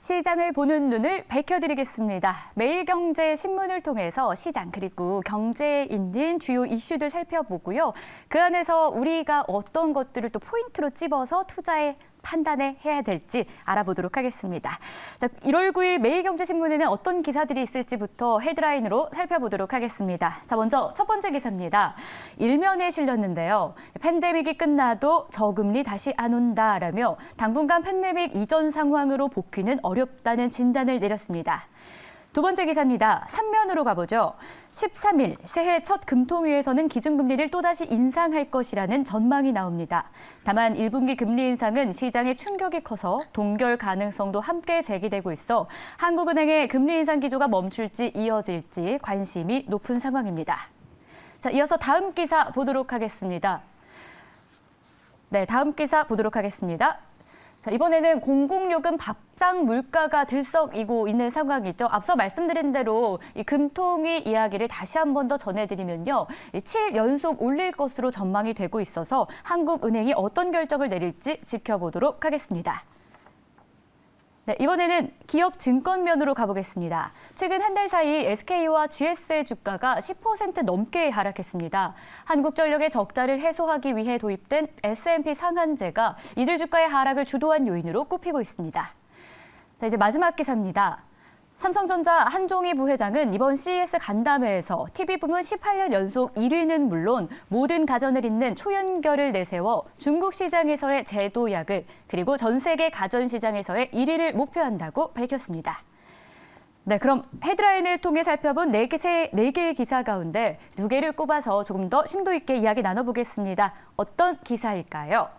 시장을 보는 눈을 밝혀드리겠습니다. 매일경제신문을 통해서 시장 그리고 경제에 있는 주요 이슈들 살펴보고요. 그 안에서 우리가 어떤 것들을 또 포인트로 찝어서 투자에 판단을 해야 될지 알아보도록 하겠습니다. 자, 1월 9일 매일경제신문에는 어떤 기사들이 있을지부터 헤드라인으로 살펴보도록 하겠습니다. 자, 먼저 첫 번째 기사입니다. 일면에 실렸는데요. 팬데믹이 끝나도 저금리 다시 안 온다라며 당분간 팬데믹 이전 상황으로 복귀는 어렵다는 진단을 내렸습니다. 두 번째 기사입니다. 3면으로 가보죠. 13일 새해 첫 금통위에서는 기준금리를 또다시 인상할 것이라는 전망이 나옵니다. 다만 1분기 금리 인상은 시장에 충격이 커서 동결 가능성도 함께 제기되고 있어 한국은행의 금리 인상 기조가 멈출지 이어질지 관심이 높은 상황입니다. 자, 이어서 다음 기사 보도록 하겠습니다. 네, 다음 기사 보도록 하겠습니다. 자, 이번에는 공공요금 밥상 물가가 들썩이고 있는 상황이죠. 앞서 말씀드린 대로 이 금통위 이야기를 다시 한 번 더 전해드리면요. 7연속 올릴 것으로 전망이 되고 있어서 한국은행이 어떤 결정을 내릴지 지켜보도록 하겠습니다. 네, 이번에는 기업 증권면으로 가보겠습니다. 최근 한 달 사이 SK와 GS의 주가가 10% 넘게 하락했습니다. 한국전력의 적자를 해소하기 위해 도입된 S&P 상한제가 이들 주가의 하락을 주도한 요인으로 꼽히고 있습니다. 자, 이제 마지막 기사입니다. 삼성전자 한종희 부회장은 이번 CES 간담회에서 TV 부문 18년 연속 1위는 물론 모든 가전을 잇는 초연결을 내세워 중국 시장에서의 제도약을 그리고 전 세계 가전 시장에서의 1위를 목표한다고 밝혔습니다. 네, 그럼 헤드라인을 통해 살펴본 4개의 기사 가운데 2개를 꼽아서 조금 더 심도 있게 이야기 나눠보겠습니다. 어떤 기사일까요?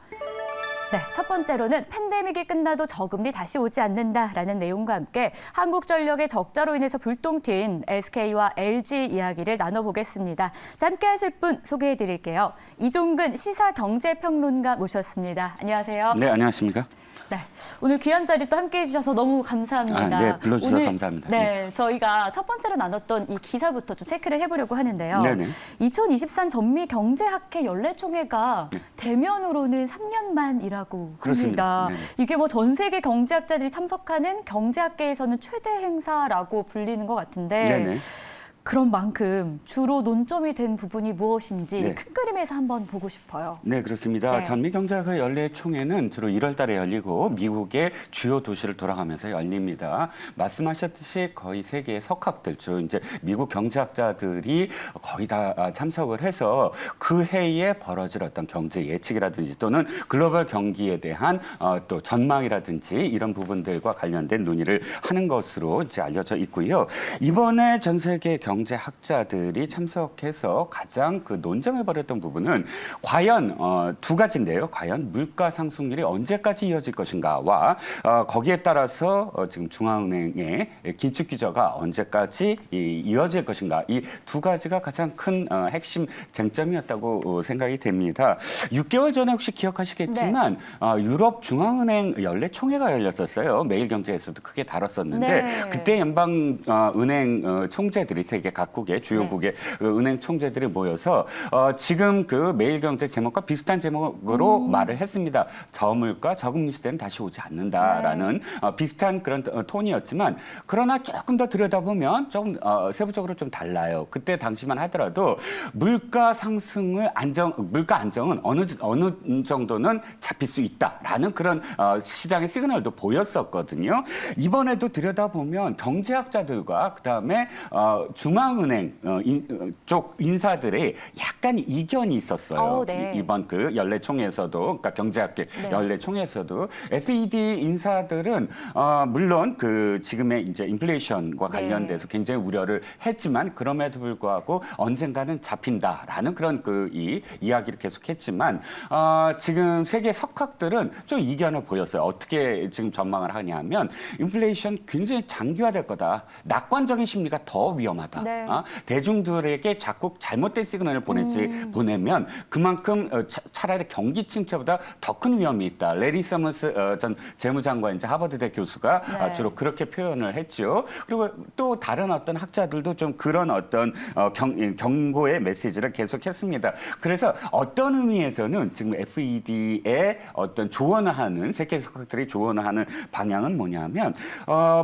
네, 첫 번째로는 팬데믹이 끝나도 저금리 다시 오지 않는다라는 내용과 함께 한국전력의 적자로 인해서 불똥 튄 SK와 LG 이야기를 나눠보겠습니다. 자, 함께 하실 분 소개해드릴게요. 이종근 시사경제평론가 모셨습니다. 안녕하세요. 네, 안녕하십니까? 네, 오늘 귀한 자리 또 함께해 주셔서 너무 감사합니다. 네, 불러주셔서 감사합니다. 네, 저희가 첫 번째로 나눴던 이 기사부터 좀 체크를 해보려고 하는데요. 네네. 2023 전미 경제학회 연례총회가 네. 대면으로는 3년 만이라고 그렇습니다. 합니다. 네네. 이게 뭐 전 세계 경제학자들이 참석하는 경제학계에서는 최대 행사라고 불리는 것 같은데 네네. 그런 만큼 주로 논점이 된 부분이 무엇인지 네. 큰 그림에서 한번 보고 싶어요. 네, 그렇습니다. 네. 전미경제학회 연례총회는 주로 1월 달에 열리고 미국의 주요 도시를 돌아가면서 열립니다. 말씀하셨듯이 거의 세계의 석학들, 즉 이제 미국 경제학자들이 거의 다 참석을 해서 그 해에 벌어질 어떤 경제 예측이라든지 또는 글로벌 경기에 대한 또 전망이라든지 이런 부분들과 관련된 논의를 하는 것으로 이제 알려져 있고요. 이번에 전 세계 경제학자들이 참석해서 가장 그 논쟁을 벌였던 부분은 과연 두 가지인데요. 과연 물가 상승률이 언제까지 이어질 것인가와 거기에 따라서 지금 중앙은행의 긴축 규제가 언제까지 이어질 것인가. 이 두 가지가 가장 큰 핵심 쟁점이었다고 생각이 됩니다. 6개월 전에 혹시 기억하시겠지만 유럽 중앙은행 연례총회가 열렸었어요. 매일경제에서도 크게 다뤘었는데 네. 그때 연방은행 총재들이 세계 각국의 주요국의 은행 총재들이 모여서 지금 그 매일경제 제목과 비슷한 제목으로 말을 했습니다. 저물가, 저금리 시대는 다시 오지 않는다라는 비슷한 그런 톤이었지만 그러나 조금 더 들여다보면 조금 세부적으로 좀 달라요. 그때 당시만 하더라도 물가 상승을 물가 안정은 어느 정도는 잡힐 수 있다라는 그런 시장의 시그널도 보였었거든요. 이번에도 들여다보면 경제학자들과 그다음에 중앙은행 쪽 인사들의 약간 이견이 있었어요. 네. 이번 그 연례총회에서도, 그러니까 경제학계 연례총회에서도 FED 인사들은 물론 그 지금의 이제 인플레이션과 관련돼서 굉장히 우려를 했지만 그럼에도 불구하고 언젠가는 잡힌다라는 그런 그 이야기를 계속했지만 지금 세계 석학들은 좀 이견을 보였어요. 어떻게 지금 전망을 하냐면 인플레이션 굉장히 장기화될 거다. 낙관적인 심리가 더 위험하다. 네. 대중들에게 자꾸 잘못된 시그널을 보내면 그만큼 차라리 경기 침체보다 더 큰 위험이 있다. 레리 서머스 전 재무장관 이제 하버드대 교수가 네. 주로 그렇게 표현을 했죠. 그리고 또 다른 어떤 학자들도 좀 그런 어떤 경고의 메시지를 계속했습니다. 그래서 어떤 의미에서는 지금 FED의 어떤 조언을 하는 세계 석학들이 조언을 하는 방향은 뭐냐면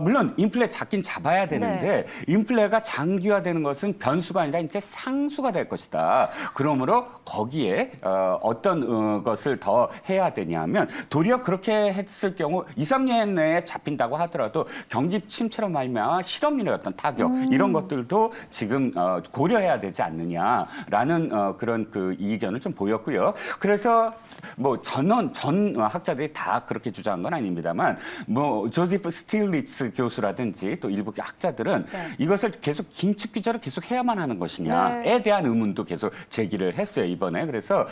물론 인플레 잡긴 잡아야 되는데 인플레가 장기화되는 것은 변수가 아니라 이제 상수가 될 것이다. 그러므로 거기에 어떤 것을 더 해야 되냐면 도리어 그렇게 했을 경우 2, 3년 내에 잡힌다고 하더라도 경기 침체로 말미암아 실업률의 어떤 타격 이런 것들도 지금 고려해야 되지 않느냐라는 그런 그 이견을 좀 보였고요. 그래서 뭐 전 학자들이 다 그렇게 주장한 건 아닙니다만 뭐 조지프 스틸리츠 교수라든지 또 일부 학자들은 이것을 계속 긴축 기조를 계속 해야만 하는 것이냐에 대한 의문도 계속 제기를 했어요, 이번에. 그래서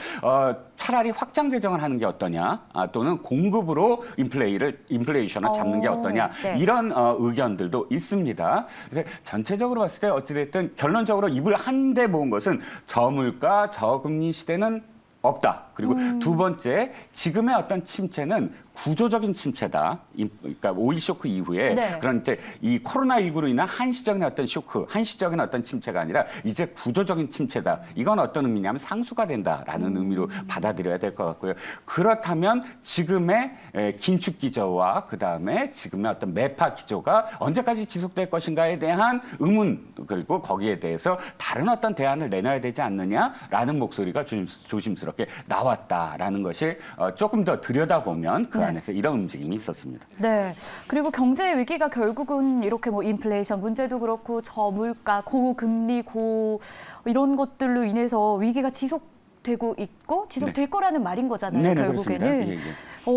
차라리 확장 재정을 하는 게 어떠냐, 또는 공급으로 인플레이션을 잡는 게 어떠냐, 이런 의견들도 있습니다. 그래서 전체적으로 봤을 때 어찌됐든 결론적으로 입을 한데 모은 것은 저물가, 저금리 시대는 없다. 그리고 두 번째, 지금의 어떤 침체는 구조적인 침체다. 그러니까 오일 쇼크 이후에 그런 이제 이 코로나19로 인한 한시적인 어떤 쇼크, 한시적인 어떤 침체가 아니라 이제 구조적인 침체다. 이건 어떤 의미냐면 상수가 된다라는 의미로 받아들여야 될 것 같고요. 그렇다면 지금의 긴축 기조와 그다음에 지금의 어떤 매파 기조가 언제까지 지속될 것인가에 대한 의문, 그리고 거기에 대해서 다른 어떤 대안을 내놔야 되지 않느냐라는 목소리가 조심스럽게 나왔다라는 것이 조금 더 들여다보면 그 안에서 이런 움직임이 있었습니다. 네. 그리고 경제 위기가 결국은 이렇게 뭐 인플레이션 문제도 그렇고 저물가, 고금리, 이런 것들로 인해서 위기가 지속되고 있고 지속될 거라는 말인 거잖아요. 결국에는.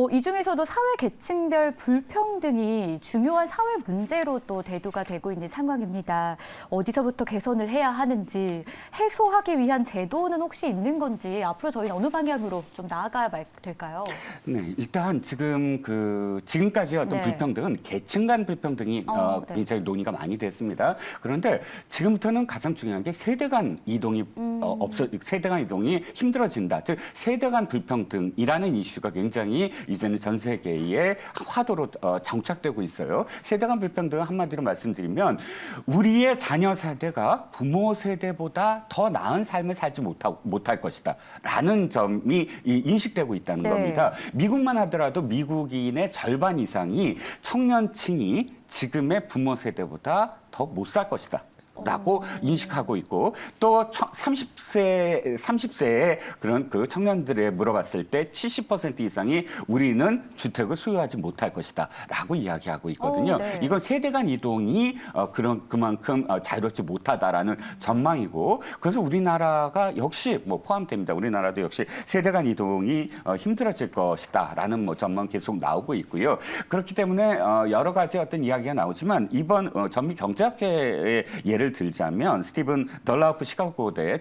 이 중에서도 사회 계층별 불평등이 중요한 사회 문제로 또 대두가 되고 있는 상황입니다. 어디서부터 개선을 해야 하는지, 해소하기 위한 제도는 혹시 있는 건지, 앞으로 저희는 어느 방향으로 좀 나아가야 될까요? 네, 일단 지금까지 어떤 불평등은 계층 간 불평등이 굉장히 논의가 많이 됐습니다. 그런데 지금부터는 가장 중요한 게 세대 간 이동이 세대 간 이동이 힘들어진다. 즉 세대 간 불평등이라는 이슈가 굉장히 이제는 전 세계의 화두로 정착되고 있어요. 세대 간 불평등 한마디로 말씀드리면 우리의 자녀 세대가 부모 세대보다 더 나은 삶을 살지 못할 것이다 라는 점이 인식되고 있다는 겁니다. 미국만 하더라도 미국인의 절반 이상이 청년층이 지금의 부모 세대보다 더 못 살 것이다 라고 인식하고 있고, 또 30세의 그런 그 청년들에 물어봤을 때 70% 이상이 우리는 주택을 소유하지 못할 것이다 라고 이야기하고 있거든요. 이건 세대 간 이동이 그만큼 자유롭지 못하다라는 전망이고, 그래서 우리나라가 역시 뭐 포함됩니다. 우리나라도 역시 세대 간 이동이 힘들어질 것이다 라는 뭐 전망 계속 나오고 있고요. 그렇기 때문에 여러 가지 어떤 이야기가 나오지만 이번 전미 경제학회의 예를 들자면 스티븐 덜라우프 시카고대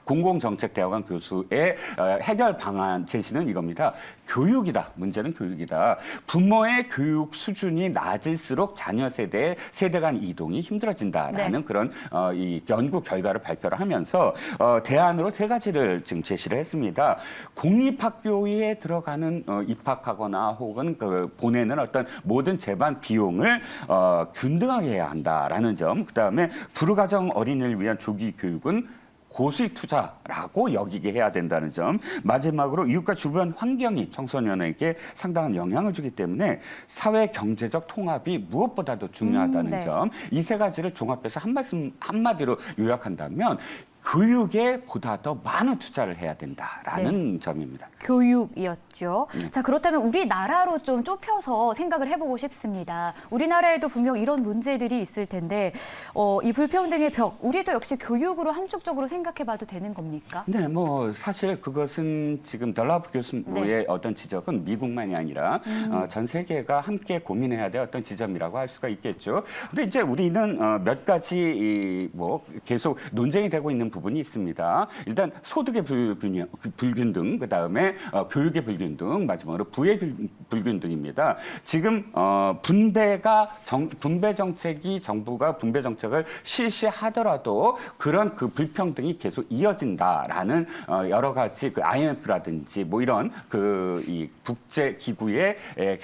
공공정책대학원 교수의 해결 방안 제시는 이겁니다. 교육이다. 문제는 교육이다. 부모의 교육 수준이 낮을수록 자녀 세대 간 이동이 힘들어진다라는 그런 이 연구 결과를 발표를 하면서 대안으로 세 가지를 지금 제시를 했습니다. 공립학교에 들어가는 입학하거나 혹은 보내는 어떤 모든 재반 비용을 균등하게 해야 한다라는 점. 그다음에 불가정 어린이를 위한 조기 교육은 고수익 투자라고 여기게 해야 된다는 점. 마지막으로 이웃과 주변 환경이 청소년에게 상당한 영향을 주기 때문에 사회 경제적 통합이 무엇보다도 중요하다는 점. 이 세 가지를 종합해서 한마디로 요약한다면 교육에 보다 더 많은 투자를 해야 된다라는 점입니다. 교육이었죠. 자, 그렇다면 우리나라로 좀 좁혀서 생각을 해보고 싶습니다. 우리나라에도 분명 이런 문제들이 있을 텐데 이 불평등의 벽, 우리도 역시 교육으로 함축적으로 생각해봐도 되는 겁니까? 네, 뭐 사실 그것은 지금 덜라프 교수의 어떤 지적은 미국만이 아니라 전 세계가 함께 고민해야 될 어떤 지점이라고 할 수가 있겠죠. 근데 이제 우리는 몇 가지 뭐 계속 논쟁이 되고 있는 부분이 있습니다. 일단 소득의 불균등, 그다음에 교육의 불균등, 마지막으로 부의 불균등입니다. 지금 분배 정책이 정부가 분배 정책을 실시하더라도 그런 그 불평등이 계속 이어진다라는 여러 가지 그 IMF라든지 뭐 이런 이 국제 기구의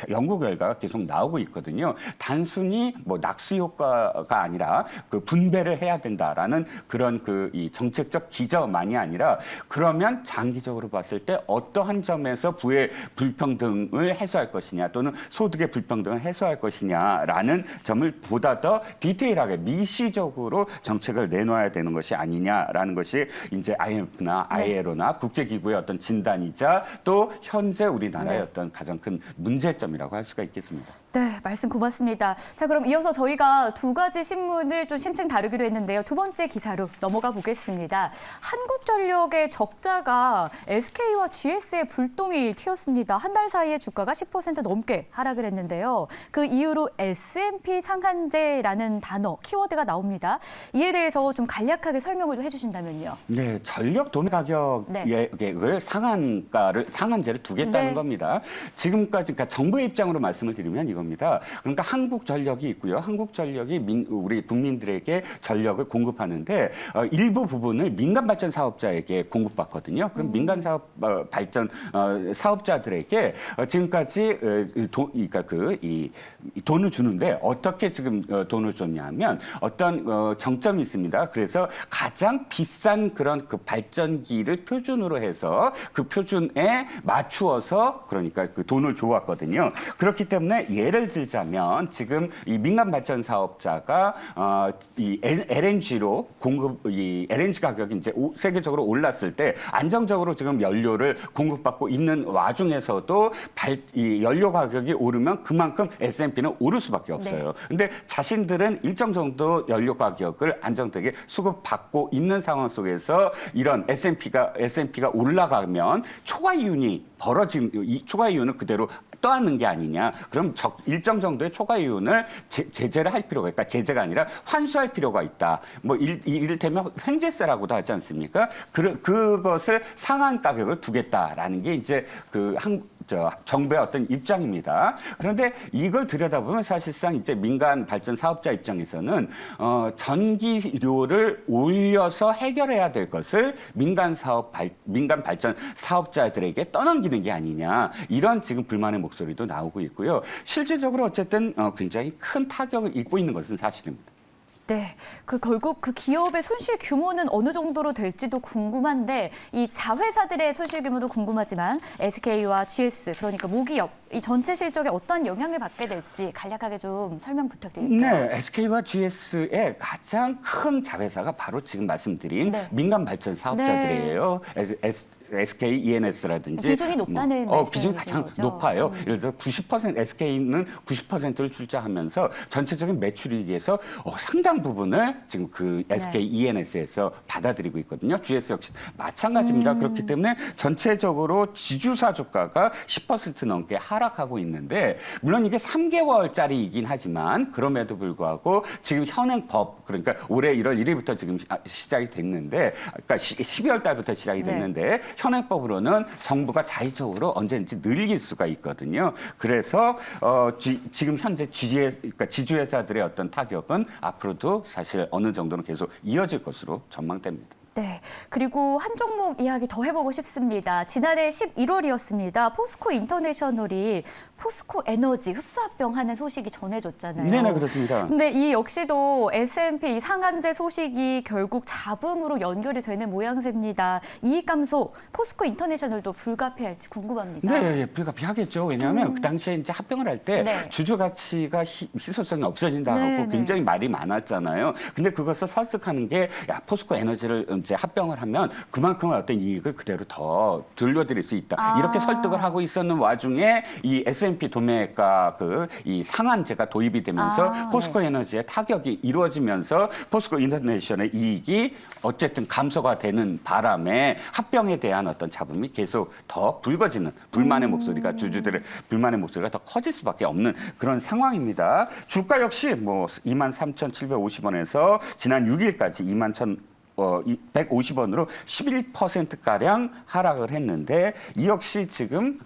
연구 결과가 계속 나오고 있거든요. 단순히 뭐 낙수 효과가 아니라 그 분배를 해야 된다라는 그런 이 정책적 기저만이 아니라 그러면 장기적으로 봤을 때 어떠한 점에서 부의 불평등을 해소할 것이냐 또는 소득의 불평등을 해소할 것이냐라는 점을 보다 더 디테일하게 미시적으로 정책을 내놓아야 되는 것이 아니냐라는 것이 이제 IMF나 ILO나 국제기구의 어떤 진단이자 또 현재 우리나라의 어떤 가장 큰 문제점이라고 할 수가 있겠습니다. 네, 말씀 고맙습니다. 자, 그럼 이어서 저희가 두 가지 신문을 좀 심층 다루기로 했는데요. 두 번째 기사로 넘어가 보겠습니다. 한국전력의 적자가 SK와 GS에 불똥이 튀었습니다. 한 달 사이에 주가가 10% 넘게 하락을 했는데요. 그 이후로 S&P 상한제라는 단어, 키워드가 나옵니다. 이에 대해서 좀 간략하게 설명을 좀 해주신다면요. 네, 전력 도매 가격을 상한제를 두겠다는 겁니다. 지금까지 그러니까 정부의 입장으로 말씀을 드리면 이겁니다. 그러니까 한국전력이 있고요. 한국전력이 우리 국민들에게 전력을 공급하는데 일부 부분을 민간 발전 사업자에게 공급받거든요. 그럼 민간 발전 사업자들에게 지금까지 그러니까 이 돈을 주는데 어떻게 지금 돈을 줬냐면 어떤 정점이 있습니다. 그래서 가장 비싼 그런 그 발전기를 표준으로 해서 그 표준에 맞추어서 그러니까 그 돈을 줘왔거든요. 그렇기 때문에 예를 들자면 지금 이 민간 발전 사업자가 이 LNG로 이 LNG 가격이 이제 세계적으로 올랐을 때 안정적으로 지금 연료를 공급받고 있는 와중에서도 이 연료 가격이 오르면 그만큼 S&P는 오를 수밖에 없어요. 근데 자신들은 일정 정도 연료 가격을 안정되게 수급받고 있는 상황 속에서 이런 S&P가 올라가면 초과 이윤이 벌어진 이 초과 이윤을 그대로 떠안는 게 아니냐. 그럼 일정 정도의 초과 이윤을 제재를 할 필요가 있다. 그러니까 제재가 아니라 환수할 필요가 있다. 뭐 이를테면 횡재세라고도 하지 않습니까? 그것을 상한 가격을 두겠다라는 게 이제 정부의 어떤 입장입니다. 그런데 이걸 들여다보면 사실상 이제 민간 발전 사업자 입장에서는 전기료를 올려서 해결해야 될 것을 민간 발전 사업자들에게 떠넘기는 게 아니냐. 이런 지금 불만의 목소리도 나오고 있고요. 실질적으로 어쨌든 굉장히 큰 타격을 입고 있는 것은 사실입니다. 네, 결국 그 기업의 손실 규모는 어느 정도로 될지도 궁금한데 이 자회사들의 손실 규모도 궁금하지만 SK와 GS, 그러니까 모기업, 이 전체 실적에 어떤 영향을 받게 될지 간략하게 좀 설명 부탁드릴게요. 네, SK와 GS의 가장 큰 자회사가 바로 지금 말씀드린 민간 발전 사업자들이에요. SK E&S라든지 비중이 높다는 비중이 가장 거죠? 높아요. 예를 들어 90% SK는 90%를 출자하면서 전체적인 매출이익에서 상당 부분을 지금 그 SK E&S에서 받아들이고 있거든요. GS 역시 마찬가지입니다. 그렇기 때문에 전체적으로 지주사 주가가 10% 넘게 하락하고 있는데 물론 이게 3개월짜리이긴 하지만 그럼에도 불구하고 지금 현행 법 그러니까 올해 1월 1일부터 지금 시작이 됐는데 그러니까 12월 달부터 시작이 됐는데 현행법으로는 정부가 자의적으로 언제든지 늘릴 수가 있거든요. 그래서 지금 현재 지주회사들의 어떤 타격은 앞으로도 사실 어느 정도는 계속 이어질 것으로 전망됩니다. 네, 그리고 한 종목 이야기 더 해보고 싶습니다. 지난해 11월이었습니다. 포스코 인터내셔널이 포스코 에너지 흡수합병하는 소식이 전해졌잖아요. 네네, 그렇습니다. 근데 이 역시도 S&P 상한제 소식이 결국 잡음으로 연결이 되는 모양새입니다. 이익 감소, 포스코 인터내셔널도 불가피할지 궁금합니다. 네, 불가피하겠죠. 왜냐하면 그 당시에 이제 합병을 할 때 주주 가치가 희소성이 없어진다고 굉장히 말이 많았잖아요. 근데 그것을 설득하는 게 포스코 에너지를 이제 합병을 하면 그만큼 어떤 이익을 그대로 더 돌려드릴 수 있다. 이렇게 설득을 하고 있었는 와중에 이 S&P 도매가 이 상한제가 도입이 되면서 포스코 에너지의 타격이 이루어지면서 포스코 인터내셔널의 이익이 어쨌든 감소가 되는 바람에 합병에 대한 어떤 잡음이 계속 더 불거지는 불만의 목소리가 주주들의 불만의 목소리가 더 커질 수밖에 없는 그런 상황입니다. 주가 역시 뭐 23,750원에서 지난 6일까지 150원으로 11%가량 하락을 했는데 이 역시 지금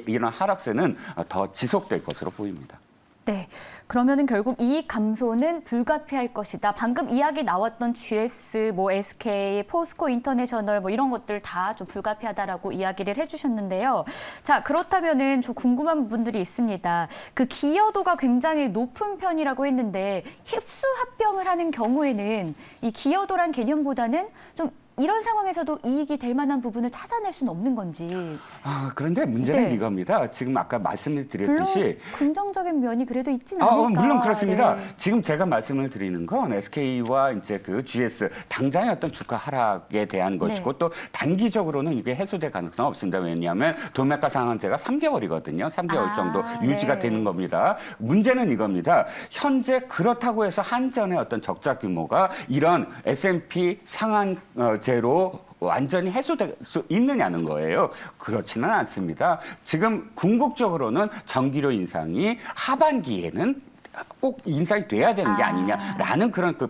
이런 하락세는 더 지속될 것으로 보입니다. 네, 그러면은 결국 이익 감소는 불가피할 것이다. 방금 이야기 나왔던 GS, SK, 포스코 인터내셔널 이런 것들 다 좀 불가피하다라고 이야기를 해주셨는데요. 자, 그렇다면은 좀 궁금한 부분들이 있습니다. 그 기여도가 굉장히 높은 편이라고 했는데 흡수 합병을 하는 경우에는 이 기여도란 개념보다는 좀 이런 상황에서도 이익이 될 만한 부분을 찾아낼 수는 없는 건지. 그런데 문제는 네. 이겁니다. 지금 아까 말씀을 물론 드렸듯이 긍정적인 면이 그래도 있지는 않을까. 물론 그렇습니다. 네. 지금 제가 말씀을 드리는 건 SK와 이제 그 GS 당장의 어떤 주가 하락에 대한 것이고 또 단기적으로는 이게 해소될 가능성은 없습니다. 왜냐하면 도매가 상한제가 3개월이거든요. 3개월 정도 유지가 네. 되는 겁니다. 문제는 이겁니다. 현재 그렇다고 해서 한전의 어떤 적자 규모가 이런 S&P 상한제로 완전히 해소될 수 있느냐는 거예요. 그렇지는 않습니다. 지금 궁극적으로는 전기료 인상이 하반기에는 꼭 인상이 돼야 되는 게 아니냐라는 그런 그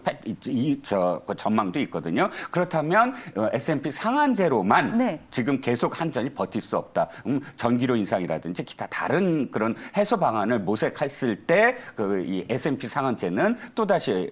전망도 있거든요. 그렇다면 S&P 상한제로만 네. 지금 계속 한전이 버틸 수 없다. 전기료 인상이라든지 기타 다른 그런 해소 방안을 모색했을 때 이 S&P 상한제는 또다시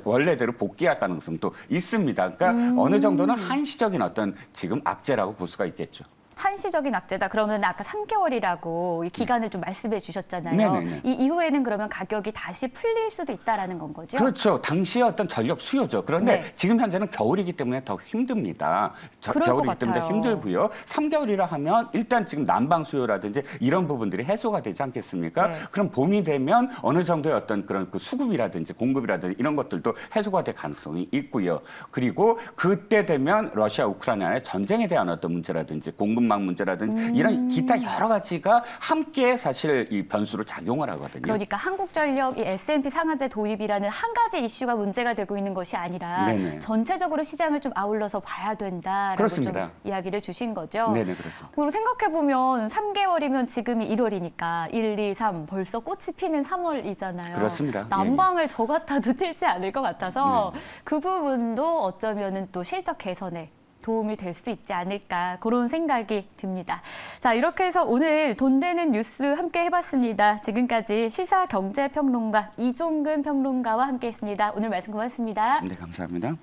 원래대로 복귀할 가능성도 있습니다. 그러니까 어느 정도는 한시적인 어떤 지금 악재라고 볼 수가 있겠죠. 한시적인 악재다. 그러면 아까 3개월이라고 이 기간을 좀 말씀해 주셨잖아요. 네네네. 이 이후에는 그러면 가격이 다시 풀릴 수도 있다라는 건 거죠? 그렇죠. 당시의 어떤 전력 수요죠. 그런데 네. 지금 현재는 겨울이기 때문에 더 힘듭니다. 그럴 것 겨울이기 때문에 같아요. 힘들고요. 3개월이라 하면 일단 지금 난방 수요라든지 이런 부분들이 해소가 되지 않겠습니까? 네. 그럼 봄이 되면 어느 정도의 어떤 그런 그 수급이라든지 공급이라든지 이런 것들도 해소가 될 가능성이 있고요. 그리고 그때 되면 러시아 우크라이나의 전쟁에 대한 어떤 문제라든지 공급망 문제라든지 이런 기타 여러 가지가 함께 사실 이 변수로 작용을 하거든요. 그러니까 한국전력 이 S&P 상한제 도입이라는 한 가지 이슈가 문제가 되고 있는 것이 아니라 네네. 전체적으로 시장을 좀 아울러서 봐야 된다라고 그렇습니다. 좀 이야기를 주신 거죠. 네네, 그렇습니다. 그리고 생각해보면 3개월이면 지금이 1월이니까 1, 2, 3 벌써 꽃이 피는 3월이잖아요. 그렇습니다. 난방을 저 같아도 틀지 않을 것 같아서 네. 그 부분도 어쩌면은 또 실적 개선에 도움이 될 수 있지 않을까 그런 생각이 듭니다. 자, 이렇게 해서 오늘 돈 되는 뉴스 함께 해봤습니다. 지금까지 시사경제평론가 이종근 평론가와 함께했습니다. 오늘 말씀 고맙습니다. 네, 감사합니다.